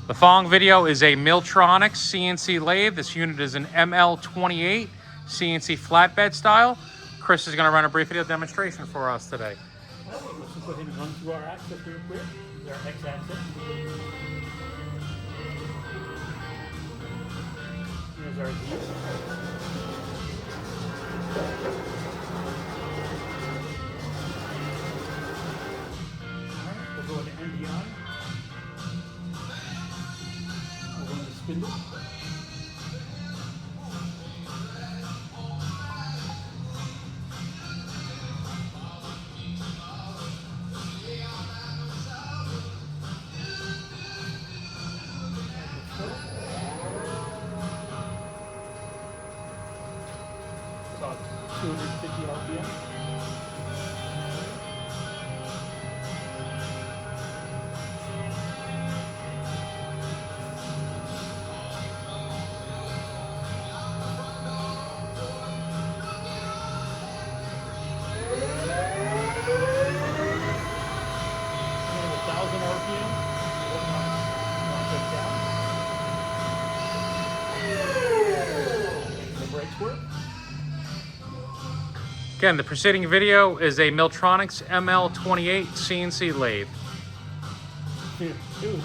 The following video is a MILLTRONICS CNC lathe. This unit is an ML28 CNC flatbed style. Chris is going to run a brief video demonstration for us today. Let's just go ahead and run through our axis real quick. This is our x-axis. Here's our Z. Alright, we'll go into NDI. We'll go into spindle. About 250 RPM. Again, the preceding video is a MILLTRONICS ML28 CNC lathe. It was